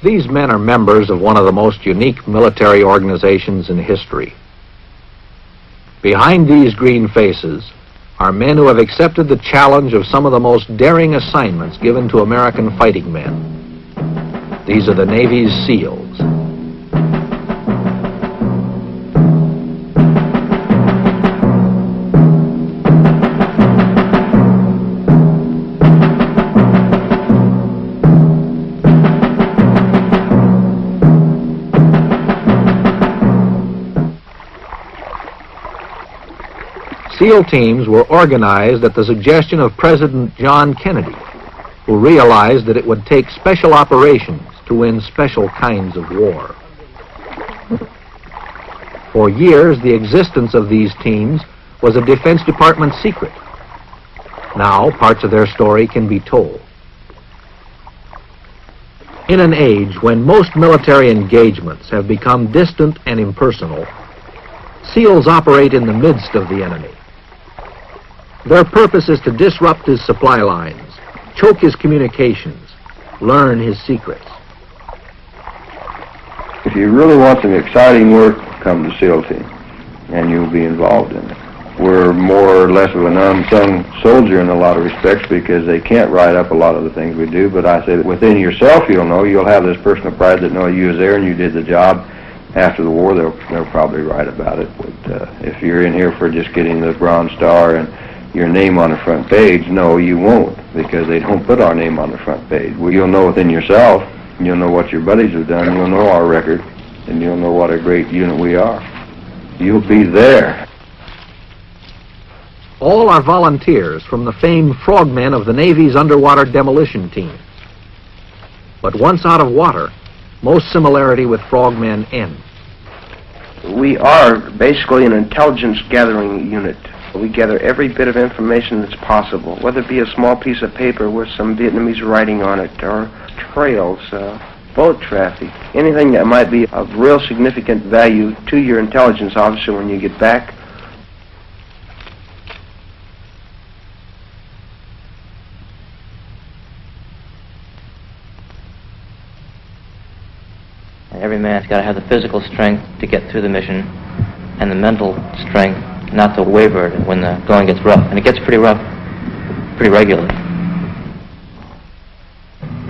These men are members of one of the most unique military organizations in history. Behind these green faces are men who have accepted the challenge of some of the most daring assignments given to American fighting men. These are the Navy's SEALs. SEAL teams were organized at the suggestion of President John Kennedy, who realized that it would take special operations to win special kinds of war. For years, the existence of these teams was a Defense Department secret. Now, parts of their story can be told. In an age when most military engagements have become distant and impersonal, SEALs operate in the midst of the enemy. Their purpose is to disrupt his supply lines, choke his communications, learn his secrets. If you really want some exciting work, come to SEAL Team, and you'll be involved in it. We're more or less of an unsung soldier in a lot of respects because they can't write up a lot of the things we do, but I say that within yourself you'll know, you'll have this personal pride that, no, you was there and you did the job. After the war, they'll probably write about it. But if you're in here for just getting the Bronze Star and your name on the front page, no, you won't, because they don't put our name on the front page. Well, you'll know within yourself, you'll know what your buddies have done, you'll know our record, and you'll know what a great unit we are. You'll be there. All are volunteers from the famed frogmen of the Navy's underwater demolition team. But once out of water, most similarity with frogmen ends. We are basically an intelligence gathering unit. We gather every bit of information that's possible, whether it be a small piece of paper with some Vietnamese writing on it, or trails, boat traffic, anything that might be of real significant value to your intelligence officer when you get back. Every man's got to have the physical strength to get through the mission and the mental strength not to waver when the going gets rough. And it gets pretty rough pretty regularly.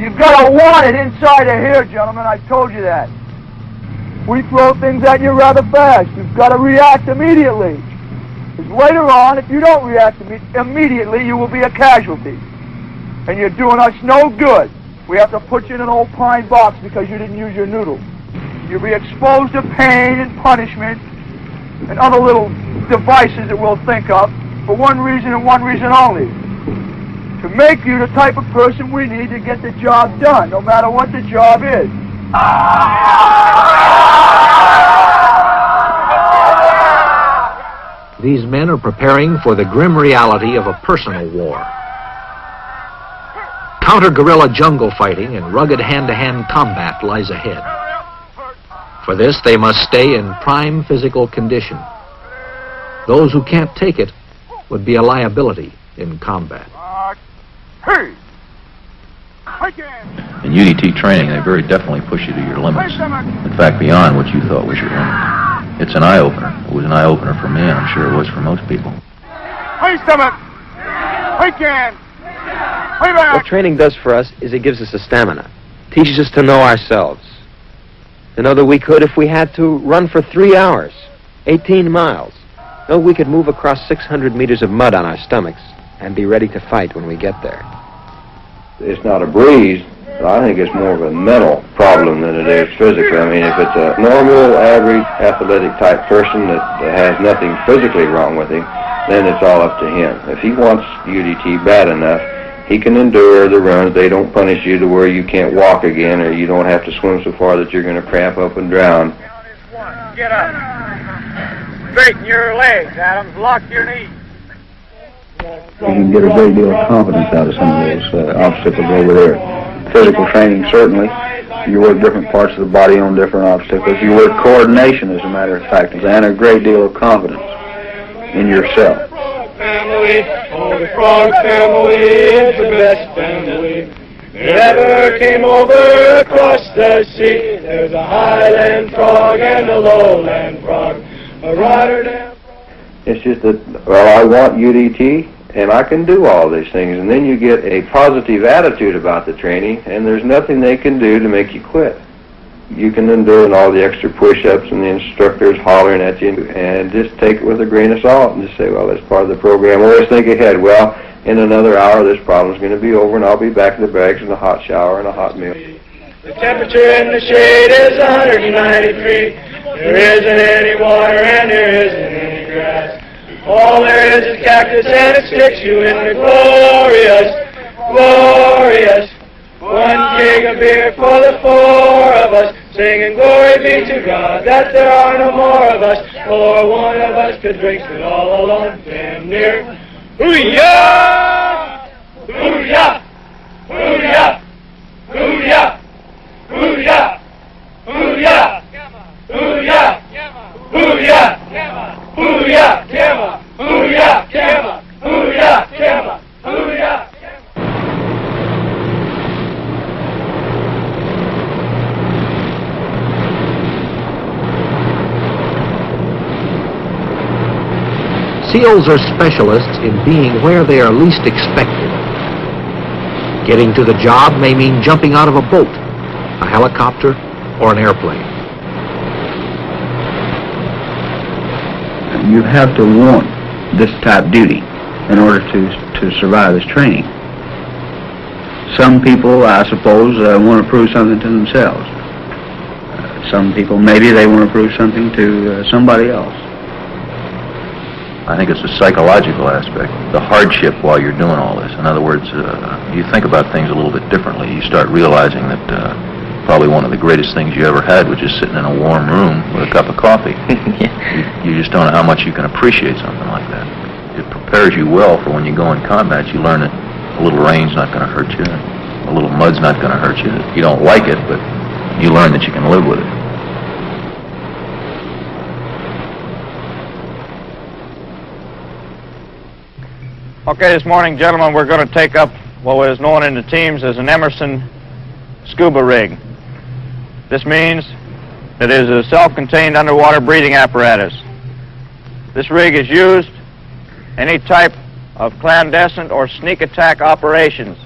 You've got to want it inside of here, gentlemen. I told you that. We throw things at you rather fast. You've got to react immediately. Because later on, if you don't react immediately, you will be a casualty. And you're doing us no good. We have to put you in an old pine box because you didn't use your noodle. You'll be exposed to pain and punishment and other little devices that we'll think of for one reason and one reason only. To make you the type of person we need to get the job done, no matter what the job is. These men are preparing for the grim reality of a personal war. Counter-guerrilla jungle fighting and rugged hand-to-hand combat lies ahead. For this, they must stay in prime physical condition. Those who can't take it would be a liability in combat. In UDT training, they very definitely push you to your limits. In fact, beyond what you thought was your limit. It's an eye-opener. It was an eye-opener for me, and I'm sure it was for most people. What training does for us is it gives us a stamina. Teaches us to know ourselves. To know that we could, if we had to, run for 3 hours, 18 miles. Know we could move across 600 meters of mud on our stomachs and be ready to fight when we get there. It's not a breeze, but I think it's more of a mental problem than it is physical. I mean, if it's a normal, average, athletic type person that has nothing physically wrong with him, then it's all up to him. If he wants UDT bad enough, he can endure the runs. They don't punish you to where you can't walk again, or you don't have to swim so far that you're going to cramp up and drown. Get up. Straighten your legs, Adams. Lock your knees. You can get a great deal of confidence out of some of those obstacles over there. Physical training, certainly. You work different parts of the body on different obstacles. You work coordination, as a matter of fact, and a great deal of confidence in yourself. Family, oh, the Frog family is the best family. Never came over across the sea. There's a highland frog and a lowland frog, a Rotterdam frog. It's just that, well, I want UDT, and I can do all these things. And then you get a positive attitude about the training, and there's nothing they can do to make you quit. You can endure all the extra push-ups and the instructors hollering at you, and just take it with a grain of salt and just say, well, that's part of the program. Always think ahead. Well, in another hour, this problem's going to be over, and I'll be back in the barracks in a hot shower and a hot meal. The temperature in the shade is 193. There isn't any water and there isn't any grass. All there is cactus, and it sticks you in the glorious, glorious 1 keg of beer for the 4 of us, singing glory be to God that there are no more of us, for one of us could drink it all alone, damn near. Hoo-yah! Hoo-yah! Hoo-yah! Hoo-yah! Hoo-yah! Hoo-yah! Hoo-yah! Hoo-yah! Hoo-yah! Gamma! Hoo-yah! Gamma! Hoo-yah! Gamma! Hoo-yah! SEALs are specialists in being where they are least expected. Getting to the job may mean jumping out of a boat, a helicopter, or an airplane. You have to want this type duty in order to survive this training. Some people, I suppose, want to prove something to themselves. Some people, maybe they want to prove something to somebody else. I think it's a psychological aspect, the hardship while you're doing all this. In other words, you think about things a little bit differently. You start realizing that probably one of the greatest things you ever had was just sitting in a warm room with a cup of coffee. You just don't know how much you can appreciate something like that. It prepares you well for when you go in combat. You learn that a little rain's not going to hurt you, a little mud's not going to hurt you. You don't like it, but you learn that you can live with it. Okay, this morning, gentlemen, we're going to take up what is known in the teams as an Emerson scuba rig. This means that it is a self-contained underwater breathing apparatus. This rig is used any type of clandestine or sneak attack operations.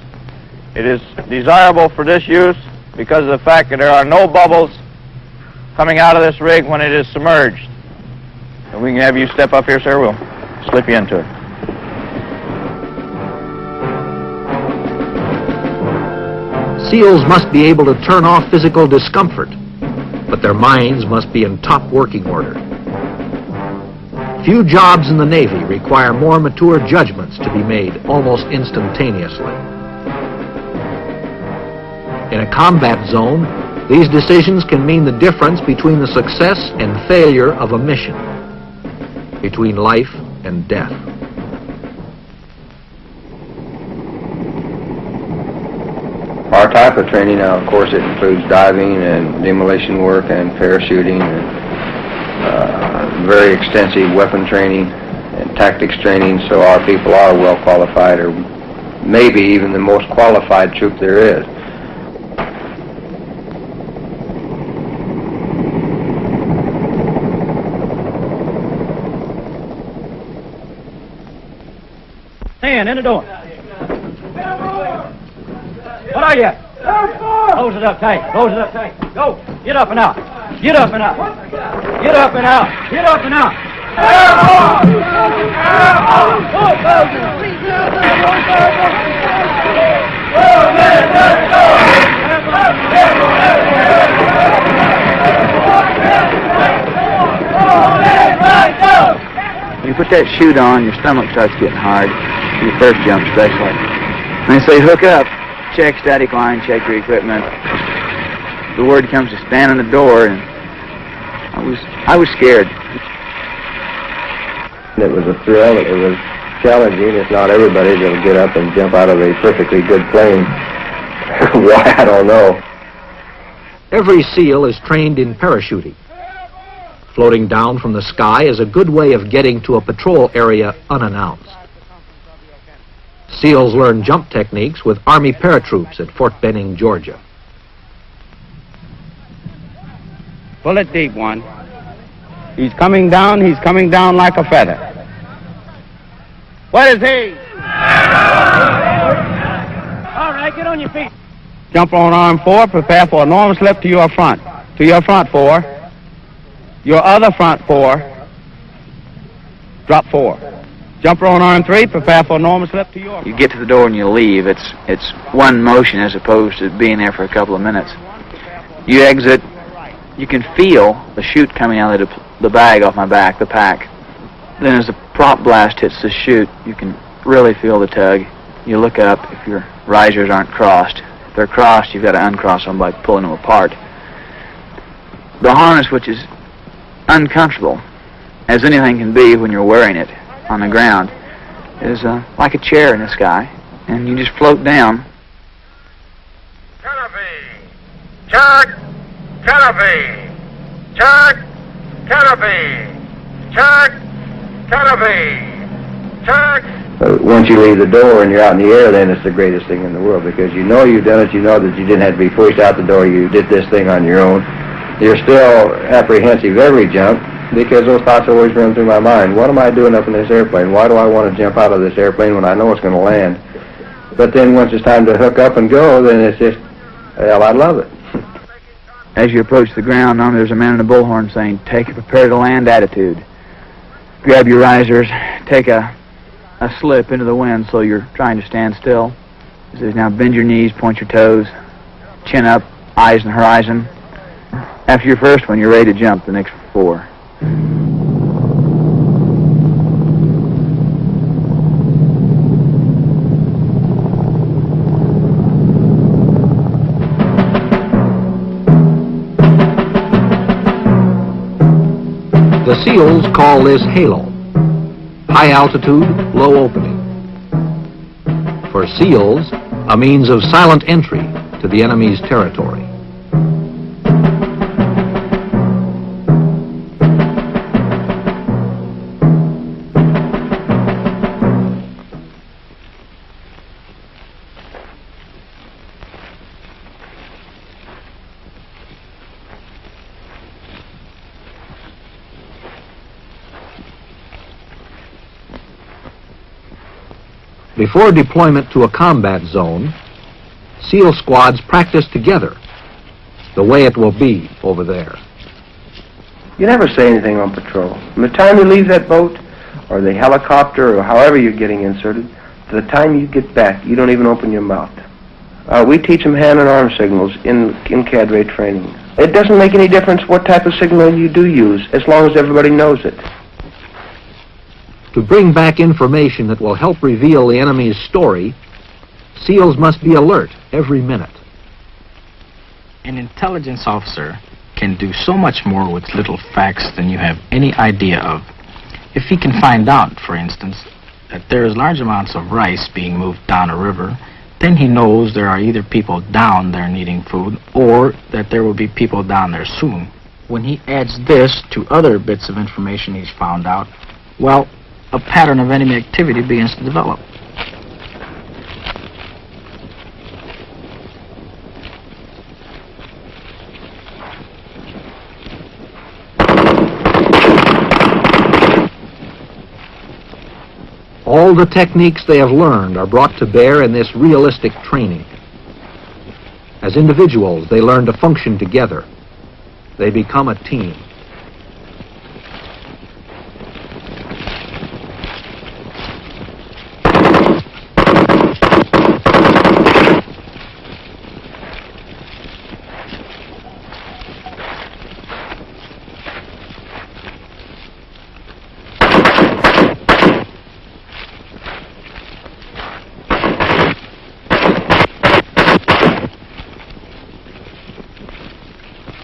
It is desirable for this use because of the fact that there are no bubbles coming out of this rig when it is submerged. And we can have you step up here, sir. We'll slip you into it. SEALs must be able to turn off physical discomfort, but their minds must be in top working order. Few jobs in the Navy require more mature judgments to be made almost instantaneously. In a combat zone, these decisions can mean the difference between the success and failure of a mission, between life and death. Our type of training now, of course, it includes diving and demolition work and parachuting and very extensive weapon training and tactics training, so our people are well qualified, or maybe even the most qualified troop there is. Stand in the door. What are you? Close it up tight. Close it up tight. Go. Get up and out. Get up and out. Get up and out. Get up and out. When you put that chute on, your stomach starts getting hard. Your first jump especially. When they say hook up, check static line, check your equipment. The word comes to stand on the door, and I was scared. It was a thrill. It was challenging. It's not everybody that'll get up and jump out of a perfectly good plane. Why, I don't know. Every SEAL is trained in parachuting. Floating down from the sky is a good way of getting to a patrol area unannounced. SEALs learn jump techniques with Army paratroops at Fort Benning, Georgia. Pull it deep, one. He's coming down like a feather. What is he? All right, get on your feet. Jump on arm 4, prepare for a normal slip to your front. To your front 4. Your other front 4. Drop 4. Jump on arm 3, prepare for a normal slip to your front. You get to the door and you leave. It's one motion as opposed to being there for a couple of minutes. You exit. You can feel the chute coming out of the bag off my back, the pack. Then as the prop blast hits the chute, you can really feel the tug. You look up if your risers aren't crossed. If they're crossed, you've got to uncross them by pulling them apart. The harness, which is uncomfortable, as anything can be when you're wearing it on the ground, is like a chair in the sky, and you just float down. Canopy! Check! Canopy! Check! Canopy! Check! Canopy! Check! Once you leave the door and you're out in the air, then it's the greatest thing in the world, because you know you've done it, you know that you didn't have to be pushed out the door, you did this thing on your own. You're still apprehensive every jump, because those thoughts always run through my mind. What am I doing up in this airplane? Why do I want to jump out of this airplane when I know it's going to land? But then once it's time to hook up and go, then it's just, well, I love it. As you approach the ground, there's a man in a bullhorn saying, take a prepare-to-land attitude. Grab your risers, take a slip into the wind so you're trying to stand still. He says, now bend your knees, point your toes, chin up, eyes on the horizon. After your first one, you're ready to jump the next 4. The SEALs call this HALO, high altitude, low opening. For SEALs, a means of silent entry to the enemy's territory. Before deployment to a combat zone, SEAL squads practice together the way it will be over there. You never say anything on patrol. From the time you leave that boat, or the helicopter, or however you're getting inserted, to the time you get back, you don't even open your mouth. We teach them hand and arm signals in cadre training. It doesn't make any difference what type of signal you do use, as long as everybody knows it. To bring back information that will help reveal the enemy's story, SEALs must be alert every minute. An intelligence officer can do so much more with little facts than you have any idea of. If he can find out, for instance, that there is large amounts of rice being moved down a river, then he knows there are either people down there needing food or that there will be people down there soon. When he adds this to other bits of information he's found out, well, a pattern of enemy activity begins to develop. All the techniques they have learned are brought to bear in this realistic training. As individuals, they learn to function together. They become a team.